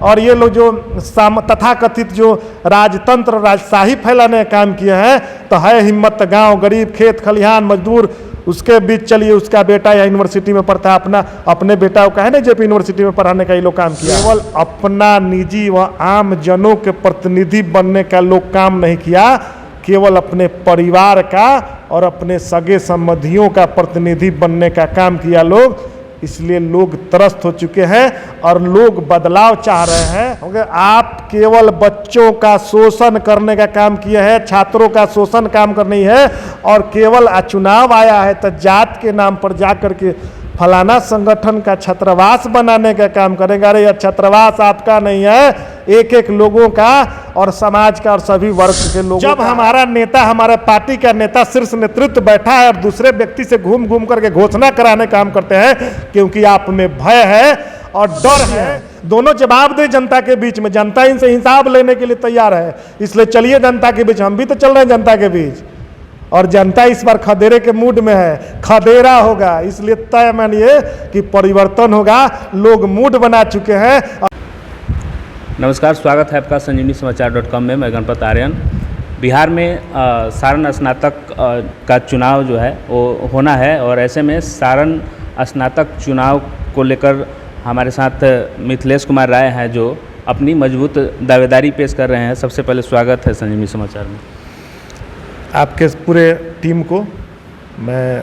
और ये लोग जो तथाकथित जो राजतंत्र राजशाही फैलाने का काम किए हैं, तो है हिम्मत गांव गरीब खेत खलिहान मजदूर उसके बीच चलिए, उसका बेटा या यूनिवर्सिटी में पढ़ता है, अपने बेटा को कहे ना जेपी यूनिवर्सिटी में पढ़ाने का ये लोग काम किया। केवल अपना निजी व आम जनों के प्रतिनिधि बनने का लोग काम नहीं किया, केवल अपने परिवार का और अपने सगे संबंधियों का प्रतिनिधि बनने का काम किया लोग। इसलिए लोग त्रस्त हो चुके हैं और लोग बदलाव चाह रहे हैं। आप केवल बच्चों का शोषण करने का काम किए हैं, छात्रों का शोषण काम करनी है, और केवल चुनाव आया है तो जात के नाम पर जाकर के फलाना संगठन का छात्रावास बनाने का काम करेंगे। अरे यह छात्रावास आपका नहीं है, एक एक लोगों का और समाज का और सभी वर्ग के लोगों जब हमारा नेता, हमारे पार्टी का नेता शीर्ष नेतृत्व बैठा है और दूसरे व्यक्ति से घूम घूम करके घोषणा कराने का काम करते हैं, क्योंकि आप में भय है और डर है। दोनों जवाब दे जनता के बीच में, जनता इनसे हिसाब लेने के लिए तैयार है। इसलिए चलिए जनता के बीच, हम भी तो चल रहे हैं जनता के बीच, और जनता इस बार खदेरे के मूड में है, खदेरा होगा। इसलिए तय मानिए कि परिवर्तन होगा, लोग मूड बना चुके हैं। नमस्कार, स्वागत है आपका संजीवनी समाचार.com में। मैं गणपत आर्यन। बिहार में सारण स्नातक का चुनाव जो है वो होना है, और ऐसे में सारण स्नातक चुनाव को लेकर हमारे साथ मिथिलेश कुमार राय हैं, जो अपनी मजबूत दावेदारी पेश कर रहे हैं। सबसे पहले स्वागत है संजीवनी समाचार में। आपके पूरे टीम को मैं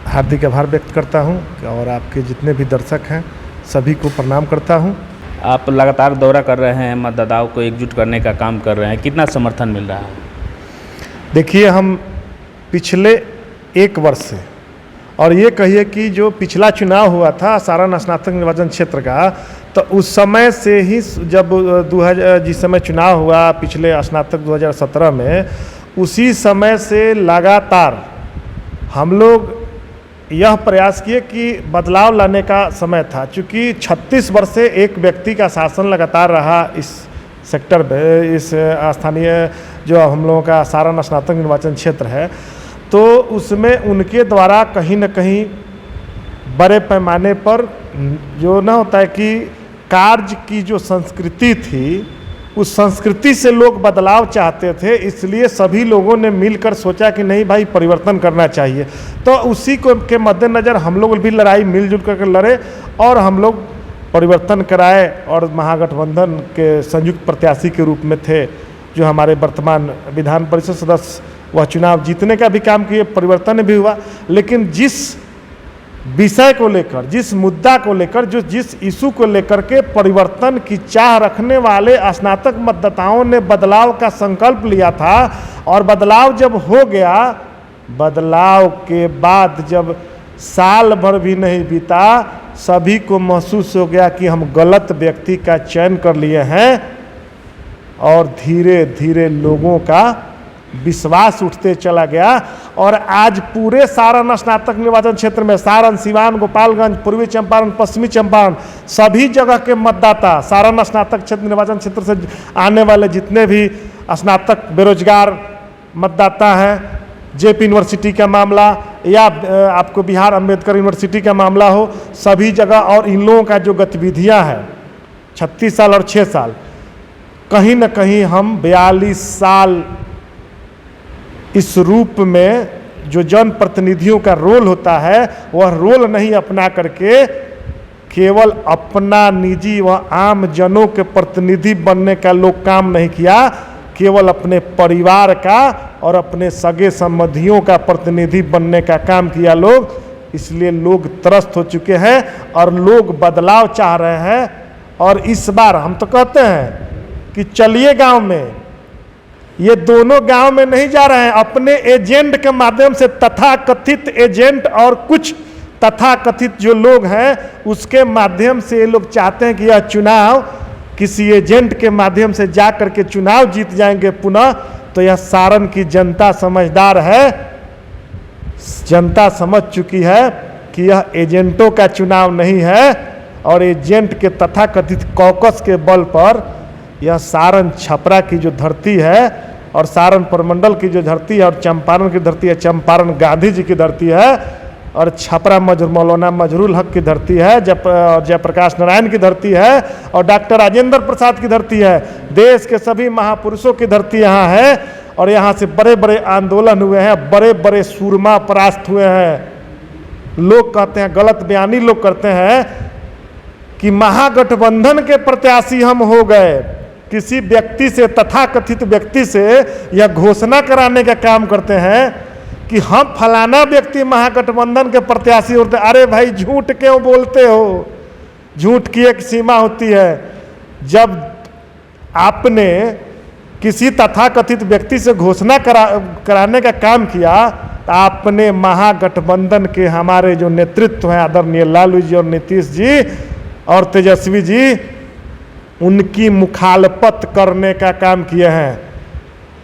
हार्दिक आभार व्यक्त करता हूं, और आपके जितने भी दर्शक हैं सभी को प्रणाम करता हूं। आप लगातार दौरा कर रहे हैं, मतदाताओं को एकजुट करने का काम कर रहे हैं, कितना समर्थन मिल रहा है? देखिए, हम पिछले 1 वर्ष से, और ये कहिए कि जो पिछला चुनाव हुआ था सारण स्नातक निर्वाचन क्षेत्र का, तो उस समय से ही जब जिस समय चुनाव हुआ पिछले स्नातक 2017 में, उसी समय से लगातार हम लोग यह प्रयास किए कि बदलाव लाने का समय था। चूँकि 36 वर्ष से एक व्यक्ति का शासन लगातार रहा इस सेक्टर में, इस स्थानीय जो हम लोगों का सारण स्नातक निर्वाचन क्षेत्र है, तो उसमें उनके द्वारा कहीं न कहीं बड़े पैमाने पर जो ना होता है कि कार्य की जो संस्कृति थी, उस संस्कृति से लोग बदलाव चाहते थे। इसलिए सभी लोगों ने मिलकर सोचा कि नहीं भाई, परिवर्तन करना चाहिए। तो उसी को के मद्देनज़र हम लोग भी लड़ाई मिलजुल कर लड़े और हम लोग परिवर्तन कराए, और महागठबंधन के संयुक्त प्रत्याशी के रूप में थे जो हमारे वर्तमान विधान परिषद सदस्य, वह चुनाव जीतने का भी काम किए, परिवर्तन भी हुआ। लेकिन जिस विषय को लेकर, जिस मुद्दा को लेकर, जो जिस इशू को लेकर के परिवर्तन की चाह रखने वाले स्नातक मतदाताओं ने बदलाव का संकल्प लिया था, और बदलाव जब हो गया, बदलाव के बाद जब साल भर भी नहीं बीता, सभी को महसूस हो गया कि हम गलत व्यक्ति का चयन कर लिए हैं, और धीरे धीरे लोगों का विश्वास उठते चला गया। और आज पूरे सारण स्नातक निर्वाचन क्षेत्र में, सारण, सिवान, गोपालगंज, पूर्वी चंपारण, पश्चिमी चंपारण, सभी जगह के मतदाता, सारण स्नातक क्षेत्र निर्वाचन क्षेत्र से आने वाले जितने भी स्नातक बेरोजगार मतदाता हैं, जेपी यूनिवर्सिटी का मामला या आपको बिहार अम्बेडकर यूनिवर्सिटी का मामला हो, सभी जगह, और इन लोगों का जो गतिविधियाँ हैं 36 साल और 6 साल, कहीं न कहीं हम 42 साल इस रूप में जो जनप्रतिनिधियों का रोल होता है, वह रोल नहीं अपना करके केवल अपना निजी व आम जनों के प्रतिनिधि बनने का लोग काम नहीं किया, केवल अपने परिवार का और अपने सगे संबंधियों का प्रतिनिधि बनने का काम किया लोग। इसलिए लोग त्रस्त हो चुके हैं और लोग बदलाव चाह रहे हैं। और इस बार हम तो कहते हैं कि चलिए गांव में, ये दोनों गांव में नहीं जा रहे हैं, अपने एजेंट के माध्यम से, तथाकथित एजेंट और कुछ तथाकथित जो लोग हैं उसके माध्यम से ये लोग चाहते हैं कि यह चुनाव किसी एजेंट के माध्यम से जा करके चुनाव जीत जाएंगे पुनः। तो यह सारण की जनता समझदार है, जनता समझ चुकी है कि यह एजेंटों का चुनाव नहीं है, और एजेंट के तथाकथित कॉकस के बल पर यह सारण छपरा की जो धरती है, और सारण प्रमंडल की जो धरती है, और चंपारण की धरती है, चंपारण गांधी जी की धरती है, और छपरा मौलाना मजरूल हक की धरती है, जयप्रकाश नारायण की धरती है, और डॉक्टर राजेंद्र प्रसाद की धरती है। देश के सभी महापुरुषों की धरती यहाँ है, और यहाँ से बड़े बड़े आंदोलन हुए हैं, बड़े बड़े सूरमा परास्त हुए हैं। लोग कहते हैं, गलत बयानी लोग करते हैं कि महागठबंधन के प्रत्याशी हम हो गए। किसी व्यक्ति से, तथाकथित व्यक्ति से यह घोषणा कराने का काम करते हैं कि हम फलाना व्यक्ति महागठबंधन के प्रत्याशी होते। अरे भाई, झूठ क्यों बोलते हो? झूठ की एक सीमा होती है। जब आपने किसी तथाकथित व्यक्ति से घोषणा कराने का काम किया, तो आपने महागठबंधन के हमारे जो नेतृत्व हैं, आदरणीय लालू जी और नीतीश जी और तेजस्वी जी, उनकी मुखालफत करने का काम किए हैं।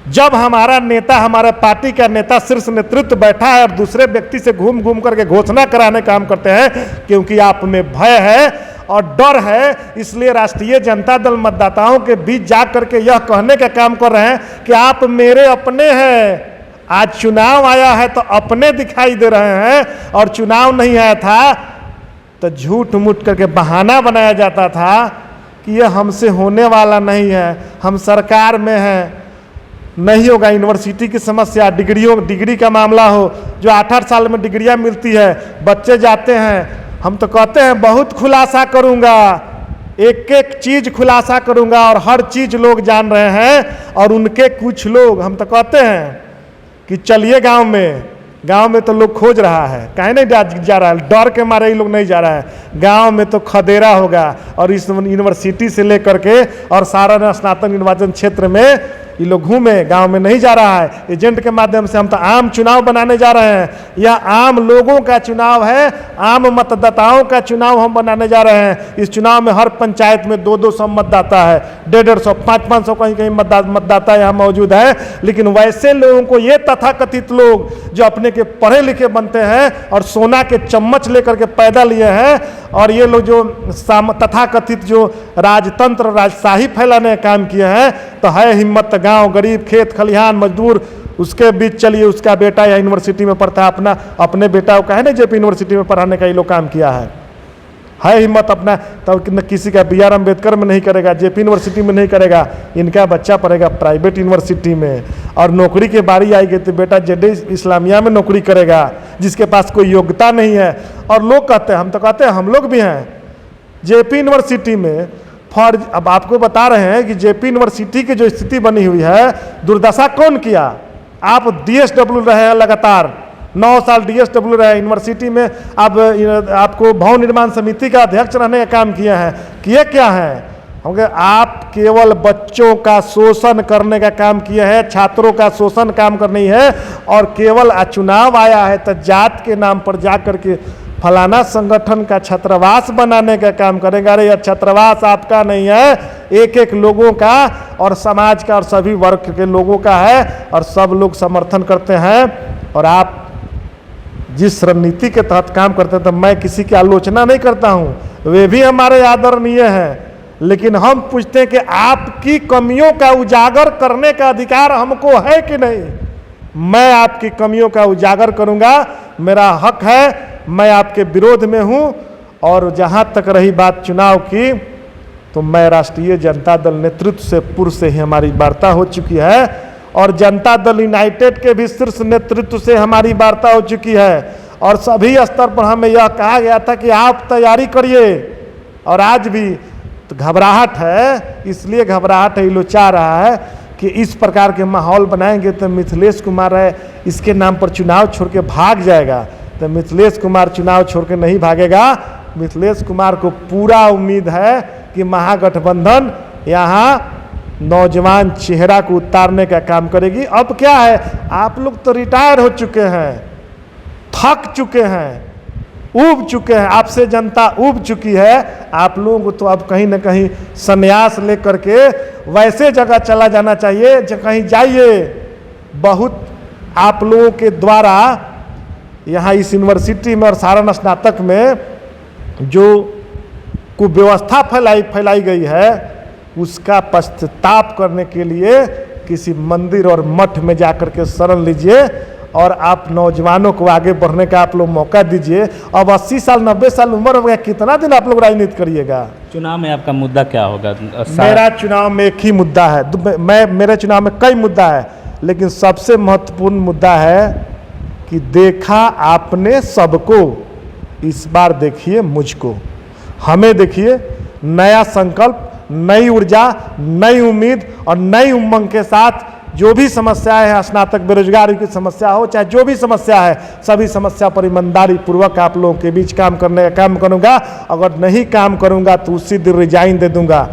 जब हमारा नेता, हमारे पार्टी का नेता, शीर्ष नेतृत्व बैठा है और दूसरे व्यक्ति से घूम घूम करके घोषणा कराने का काम करते हैं, क्योंकि आप में भय है और डर है, इसलिए राष्ट्रीय जनता दल मतदाताओं के बीच जा करके यह कहने का काम कर रहे हैं कि आप मेरे अपने हैं। आज चुनाव आया है तो अपने दिखाई दे रहे हैं, और चुनाव नहीं आया था तो झूठ मूठ करके बहाना बनाया जाता था कि यह हमसे होने वाला नहीं है, हम सरकार में हैं, नहीं होगा। यूनिवर्सिटी की समस्या, डिग्री का मामला हो, जो 8-8 साल में डिग्रियां मिलती है, बच्चे जाते हैं, हम तो कहते हैं बहुत खुलासा करूंगा, एक एक चीज खुलासा करूंगा, और हर चीज लोग जान रहे हैं। और उनके कुछ लोग, हम तो कहते हैं कि चलिए गांव में तो लोग खोज रहा है, काहे नहीं जा रहा है? डर के मारे ही लोग नहीं जा रहा है। गांव में तो खदेरा होगा, और इस यूनिवर्सिटी से लेकर के और सारा स्नातक निर्वाचन क्षेत्र में ये लोग घूमे, गांव में नहीं जा रहा है। एजेंट के माध्यम से हम तो आम चुनाव बनाने जा रहे हैं। यह आम लोगों का चुनाव है, आम मतदाताओं का चुनाव हम बनाने जा रहे हैं। इस चुनाव में हर पंचायत में 200 मतदाता है, 150, 500 कहीं कहीं मतदाता यहाँ मौजूद है। लेकिन वैसे लोगों को, ये तथाकथित लोग जो अपने के पढ़े लिखे बनते हैं और सोना के चम्मच लेकर के पैदा लिए हैं, और ये लोग जो तथाकथित जो राजतंत्र, राजशाही फैलाने का काम किए हैं, तो है हिम्मत गांव, गरीब, खेत खलिहान, मजदूर, उसके बीच चलिए। उसका बेटा या यूनिवर्सिटी में पढ़ता है, अपने बेटा को कहे ना जेपी यूनिवर्सिटी में पढ़ाने का ये लोग काम किया है हिम्मत अपना। तब किसी का BR अम्बेडकर में नहीं करेगा, जेपी यूनिवर्सिटी में नहीं करेगा, इनका बच्चा पढ़ेगा प्राइवेट यूनिवर्सिटी में। और नौकरी की बारी आएगी तो बेटा जेडे इस्लामिया में नौकरी करेगा, जिसके पास कोई योग्यता नहीं है। और लोग कहते हैं, हम तो कहते हैं, हम लोग भी हैं जेपी यूनिवर्सिटी में अब आपको बता रहे हैं कि जेपी यूनिवर्सिटी की जो स्थिति बनी हुई है, दुर्दशा कौन किया? आप DSW रहे हैं, लगातार 9 साल DSW रहे यूनिवर्सिटी में। अब आपको भवन निर्माण समिति का अध्यक्ष रहने का काम किया है। किए क्या है? हम कहे आप केवल बच्चों का शोषण करने का काम किए हैं, छात्रों का शोषण काम करनी है। और केवल चुनाव आया है तो जात के नाम पर जा करके फलाना संगठन का छात्रावास बनाने का काम करेगा। अरे यह छात्रावास आपका नहीं है, एक एक लोगों का और समाज का और सभी वर्ग के लोगों का है, और सब लोग समर्थन करते हैं। और आप जिस रणनीति के तहत काम करते हैं, तो मैं किसी की आलोचना नहीं करता हूँ, वे भी हमारे आदरणीय हैं, लेकिन हम पूछते हैं कि आपकी कमियों का उजागर करने का अधिकार हमको है कि नहीं? मैं आपकी कमियों का उजागर करूंगा, मेरा हक है, मैं आपके विरोध में हूं। और जहां तक रही बात चुनाव की, तो मैं राष्ट्रीय जनता दल नेतृत्व से पूर्व से ही हमारी वार्ता हो चुकी है, और जनता दल यूनाइटेड के भी शीर्ष नेतृत्व से हमारी वार्ता हो चुकी है। और सभी स्तर पर हमें यह कहा गया था कि आप तैयारी करिए। और आज भी तो घबराहट है, इसलिए घबराहट है, लोग चाह रहा है कि इस प्रकार के माहौल बनाएंगे तो मिथिलेश कुमार है इसके नाम पर चुनाव छोड़ के भाग जाएगा। तो मिथिलेश कुमार चुनाव छोड़ के नहीं भागेगा। मिथिलेश कुमार को पूरा उम्मीद है कि महागठबंधन यहाँ नौजवान चेहरा को उतारने का काम करेगी। अब क्या है, आप लोग तो रिटायर हो चुके हैं, थक चुके हैं, ऊब चुके हैं, आपसे जनता ऊब चुकी है। आप लोगों को तो अब कहीं ना कहीं संन्यास लेकर के वैसे जगह चला जाना चाहिए जो कहीं जाइए। बहुत आप लोगों के द्वारा यहाँ इस यूनिवर्सिटी में और सारण स्नातक में जो कुव्यवस्था फैलाई गई है, उसका पश्चाताप करने के लिए किसी मंदिर और मठ में जाकर के शरण लीजिए और आप नौजवानों को आगे बढ़ने का आप लोग मौका दीजिए। अब 80 साल 90 साल उम्र हो गया, कितना दिन आप लोग राजनीति करिएगा? चुनाव में आपका मुद्दा क्या होगा? मेरा चुनाव में एक ही मुद्दा है, मेरे चुनाव में कई मुद्दा है, लेकिन सबसे महत्वपूर्ण मुद्दा है कि देखा आपने सबको, इस बार देखिए मुझको। हमें देखिए, नया संकल्प, नई ऊर्जा, नई उम्मीद और नई उमंग के साथ जो भी समस्याएं हैं, स्नातक बेरोजगारी की समस्या हो चाहे जो भी समस्या है, सभी समस्या पर ईमानदारी पूर्वक आप लोगों के बीच काम करूंगा। अगर नहीं काम करूंगा तो उसी दिन रिजाइन दे दूंगा।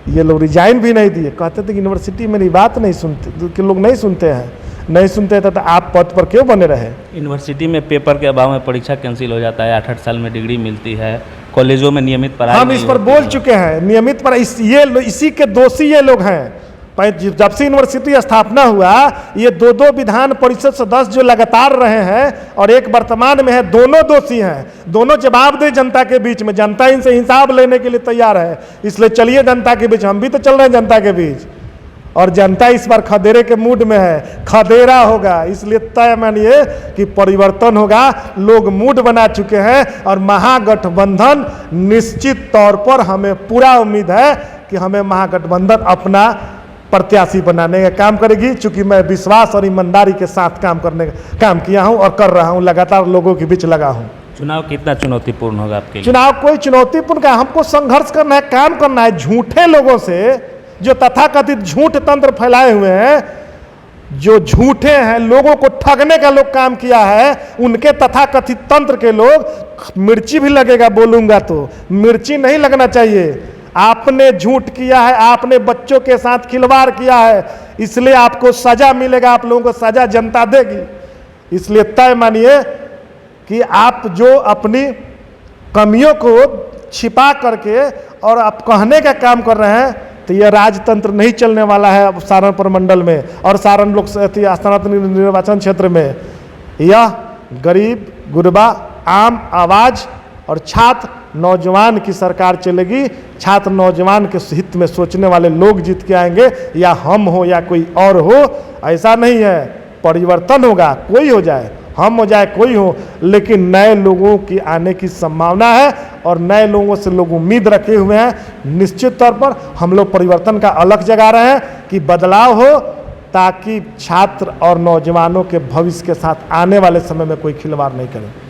ये लोग रिजाइन भी नहीं दिए, कहते थे कि यूनिवर्सिटी मेरी बात नहीं सुनते, कि लोग नहीं सुनते हैं, नहीं सुनते थे तो आप पद पर क्यों बने रहे? यूनिवर्सिटी में पेपर के अभाव में परीक्षा कैंसिल हो जाता है, 8-8 साल में डिग्री मिलती है, कॉलेजों में नियमित पढ़ाई हम इस पर बोल चुके हैं, नियमित पर इसी के दोषी ये लोग हैं। जब से यूनिवर्सिटी स्थापना हुआ, ये दो विधान परिषद सदस्य जो लगातार रहे हैं और एक वर्तमान में है, दोनों दोषी हैं। दोनों जवाब दे जनता के बीच में, जनता इनसे हिसाब लेने के लिए तैयार है। इसलिए चलिए जनता के बीच, हम भी तो चल रहे हैं जनता के बीच, और जनता इस बार खदेरे के मूड में है, खदेरा होगा। इसलिए तय मानिए कि परिवर्तन होगा। लोग मूड बना चुके हैं और महागठबंधन निश्चित तौर पर, हमें पूरा उम्मीद है कि हमें महागठबंधन अपना प्रत्याशी बनाने का काम करेगी। चूंकि मैं विश्वास और ईमानदारी के साथ काम किया हूं और कर रहा हूं, लगातार लोगों के बीच लगा हूं। चुनाव कितना चुनौतीपूर्ण होगा आपके लिए? चुनाव कोई चुनौतीपूर्ण का, हमको संघर्ष करना है, काम करना है झूठे लोगों से, जो तथाकथित झूठ तंत्र फैलाए हुए हैं, जो झूठे हैं, लोगों को ठगने का लोग काम किया है, उनके तथाकथित तंत्र के लोग। मिर्ची भी लगेगा बोलूंगा तो, मिर्ची नहीं लगना चाहिए। आपने झूठ किया है, आपने बच्चों के साथ खिलवाड़ किया है, इसलिए आपको सजा मिलेगा, आप लोगों को सजा जनता देगी। इसलिए तय मानिए कि आप जो अपनी कमियों को छिपा करके और आप कहने का काम कर रहे हैं, तो यह राजतंत्र नहीं चलने वाला है अब सारण प्रमंडल में और सारण लोक स्नातक निर्वाचन क्षेत्र में। यह गरीब गुरबा आम आवाज और छात्र नौजवान की सरकार चलेगी। छात्र नौजवान के हित में सोचने वाले लोग जीत के आएंगे, या हम हो या कोई और हो, ऐसा नहीं है। परिवर्तन होगा, कोई हो जाए, हम हो जाए कोई हो, लेकिन नए लोगों की आने की संभावना है और नए लोगों से लोग उम्मीद रखे हुए हैं। निश्चित तौर पर हम लोग परिवर्तन का अलग जगा रहे हैं कि बदलाव हो, ताकि छात्र और नौजवानों के भविष्य के साथ आने वाले समय में कोई खिलवाड़ नहीं करे।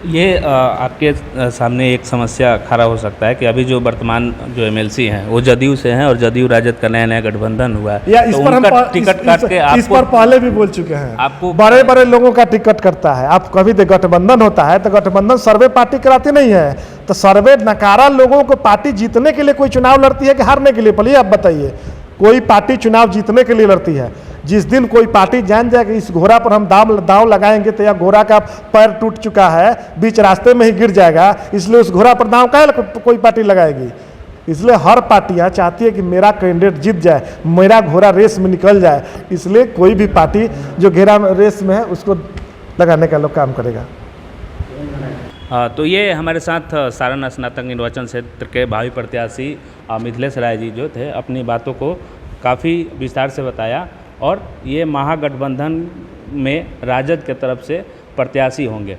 ये आपके सामने एक समस्या खड़ा हो सकता है कि अभी जो वर्तमान जो एमएलसी हैं वो जदयू से हैं और जदयू राजद का नया नया गठबंधन हुआ है, या इस तो पर हम टिकट काट के इस पर पहले भी बोल चुके हैं। आपको बड़े बड़े लोगों का टिकट करता है। आप कभी गठबंधन होता है तो गठबंधन सर्वे पार्टी कराती नहीं है, तो सर्वे नकारा लोगों को पार्टी जीतने के लिए कोई चुनाव लड़ती है कि हारने के लिए? पहले आप बताइए, कोई पार्टी चुनाव जीतने के लिए लड़ती है। जिस दिन कोई पार्टी जान जाए कि इस घोड़ा पर हम दांव लगाएंगे तो यह घोड़ा का पैर टूट चुका है, बीच रास्ते में ही गिर जाएगा, इसलिए उस घोड़ा पर दांव कोई पार्टी लगाएगी? इसलिए हर पार्टियां चाहती है कि मेरा कैंडिडेट जीत जाए, मेरा घोड़ा रेस में निकल जाए। इसलिए कोई भी पार्टी जो घेरा रेस में है उसको लगाने का लोग काम करेगा। तो ये हमारे साथ सारण स्नातक निर्वाचन क्षेत्र के भावी प्रत्याशी मिथिलेश राय जी जो थे, अपनी बातों को काफ़ी विस्तार से बताया और ये महागठबंधन में राजद के तरफ से प्रत्याशी होंगे।